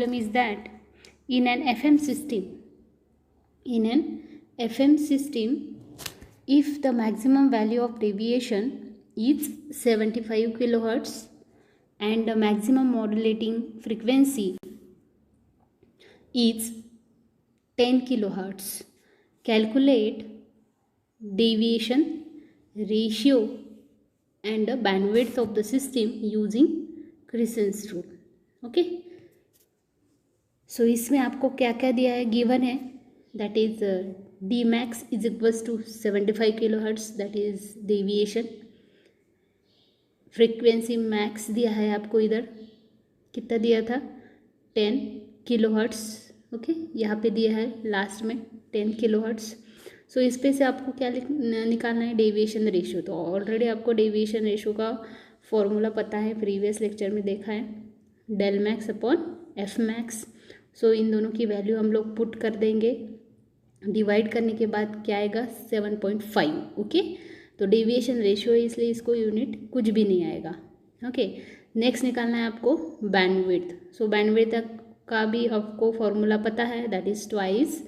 problem is that in an FM system, if the maximum value of deviation is 75 kilohertz and the maximum modulating frequency is 10 kilohertz, calculate deviation ratio and the bandwidth of the system using Carson's rule. Okay, so इसमें आपको क्या क्या दिया है, given है that is D max is equals to 75 kilo hertz, that is deviation. Frequency max दिया है आपको, इधर कितना दिया था 10 किलो हर्ट्स. ओके, यहाँ पे दिया है लास्ट में 10 किलो हर्ट्स. सो इस पे से आपको क्या निकालना है, डेविएशन रेशियो. तो ऑलरेडी आपको डेविएशन रेशियो का फॉर्मूला पता है, प्रीवियस लेक्चर में देखा है, del max upon F max. So इन दोनों की वैल्यू हम लोग पुट कर देंगे, डिवाइड करने के बाद क्या आएगा 7.5. ओके, तो डेविएशन रेशियो है इसलिए इसको यूनिट कुछ भी नहीं आएगा. ओके, नेक्स्ट निकालना है आपको बैंडविड्थ. सो बैंडविड्थ का भी आपको फॉर्मूला पता है, that is twice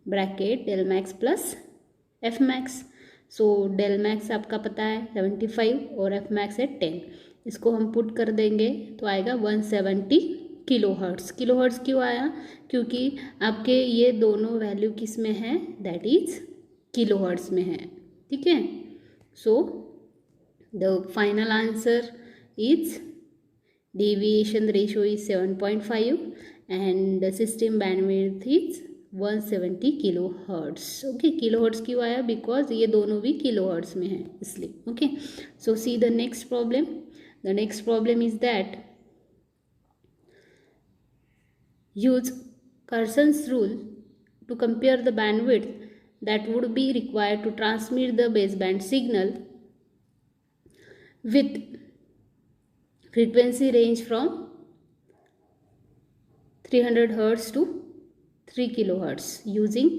bracket del max plus F max. So del max आपका पता है 75 और एफ मैक्स है 10. इसको हम पुट कर देंगे तो आएगा 170 किलो हर्ट्स. किलो हर्ट्स क्यों आया, क्योंकि आपके ये दोनों वैल्यू किस में है, दैट इज किलो हर्ट्स में है. ठीक है, so the final answer is deviation ratio is 7.5 and the system bandwidth is 170 kilo hertz. Okay, kilo hertz क्यों आया, बिकॉज ये दोनों भी किलो हर्ट्स में है इसलिए. Okay, so see the next problem. The next problem is that use Carson's rule to compare the bandwidth that would be required to transmit the baseband signal with frequency range from 300 Hz to 3 kHz using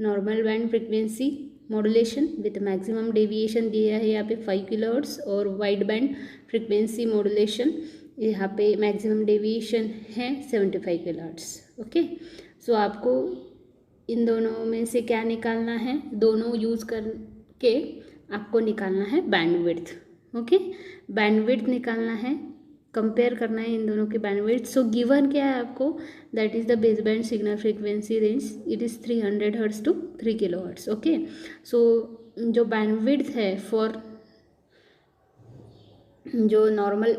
normal band frequency modulation with maximum deviation दिया है यहाँ पे 5 kHz और wide band frequency modulation यहाँ पे maximum deviation है 75 kHz. Okay, सो आपको इन दोनों में से क्या निकालना है, दोनों यूज़ करके आपको निकालना है बैंडविड्थ. ओके, बैंडविड्थ निकालना है, कंपेयर करना है इन दोनों के बैंडविड्थ. सो गिवन क्या है आपको, that is the base band signal frequency range, it is 300 Hz to 3 kHz. Okay, so जो बैंडविड्थ है फॉर जो normal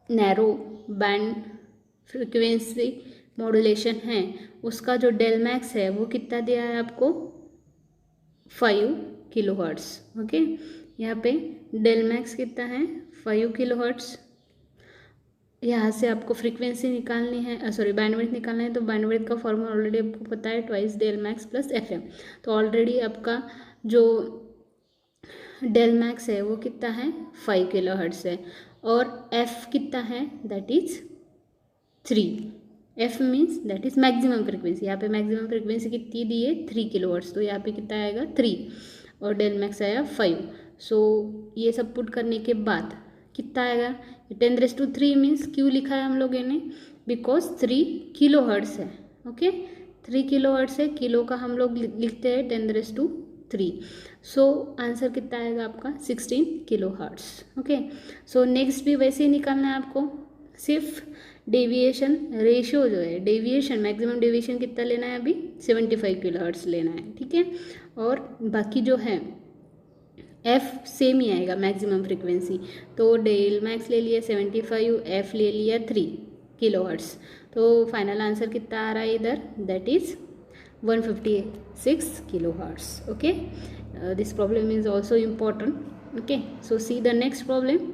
narrow band frequency modulation है उसका जो डेल मैक्स है वो कितना दिया है आपको 5 kHz. ओके, यहाँ पे डेल मैक्स कितना है 5 kHz. यहाँ से आपको फ्रीक्वेंसी निकालनी है, सॉरी बैंडविड्थ निकालना है. तो बैंडविड्थ का फॉर्मूला ऑलरेडी आपको पता है, twice del max plus F M. तो ऑलरेडी आपका जो डेल मैक्स है वो कितना है 5 kHz है और एफ कितना है, that is 3. F means that is maximum frequency. यहाँ पे मैक्सिमम फ्रिक्वेंसी कितनी दी है 3 kHz, तो यहाँ पे कितना आएगा 3 और डेल मैक्स आया 5. सो ये सब पुट करने के बाद कितना आएगा, 10⁻³ मीन्स क्यों लिखा है हम लोगों ने, बिकॉज 3 kHz है. ओके, 3 kHz है, किलो का हम लोग लिखते हैं 10⁻³. सो आंसर कितना आएगा आपका 16 kHz. ओके, सो नेक्स्ट भी वैसे ही निकालना है आपको, सिर्फ डेविएशन रेशियो जो है, डेविएशन मैक्सिमम डेविएशन कितना लेना है अभी 75 kHz लेना है. ठीक है, और बाकी जो है एफ सेम ही आएगा मैक्सिमम फ्रिक्वेंसी. तो डेल मैक्स ले लिया 75, एफ ले लिया 3 kHz. तो फाइनल आंसर कितना आ रहा है इधर, that is 156 kHz. Okay, this problem is also important. Okay, so see the next problem.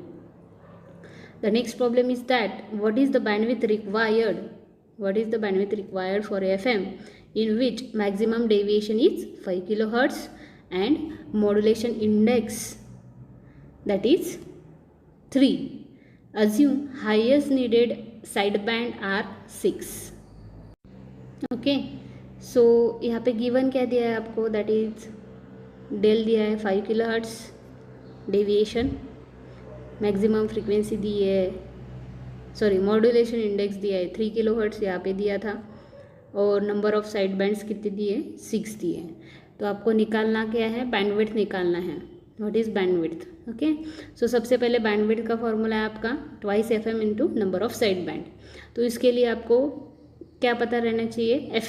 The next problem is that what is the bandwidth required? What is the bandwidth required for FM in which maximum deviation is 5 kHz and modulation index that is 3. Assume highest needed sideband are 6. Okay, so यहाँ पे given क्या दिया है आपको, that is del दिया है 5 kHz deviation, maximum frequency दी है sorry modulation index दिया है 3 किलोहर्ट्ज़ यहाँ पे दिया था, और नंबर ऑफ साइड बैंड्स कितने दिए, 6 दिए। तो आपको निकालना क्या है, बैंडविड्थ निकालना है। What is bandwidth? ओके, सो सबसे पहले बैंडविड्थ का फॉर्मूला है आपका twice FM into number of side band. तो इसके लिए आपको क्या पता रहना चाहिए,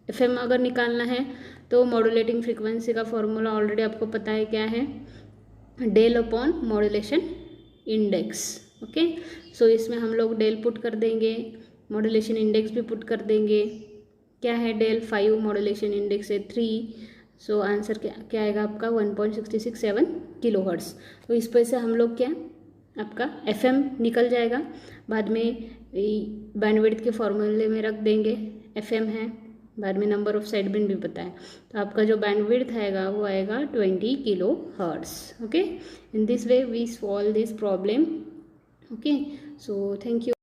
FM अगर निकालना है तो मॉड्यूलेटिंग फ्रीक्वेंसी का फॉर्मूला ऑलरेडी आपको पता है क्या है, del upon modulation index. Okay, so इसमें हम लोग डेल पुट कर देंगे, मॉड्यूलेशन इंडेक्स भी पुट कर देंगे। क्या है डेल, 5, मॉड्यूलेशन इंडेक्स है 3, सो आंसर क्या आएगा आपका 1.667 किलोहर्ट्ज़। तो इस पर से हम लोग क्या, आपका FM निकल जाएगा, बाद में बैंडविड्थ के फॉर्मूले में रख देंगे, FM है, बाद में नंबर ऑफ साइड बैंड भी पता है, तो आपका जो बैंडविड्थ आएगा वो आएगा 20 kilohertz. Okay, in this way we solve this problem. Okay, so thank you.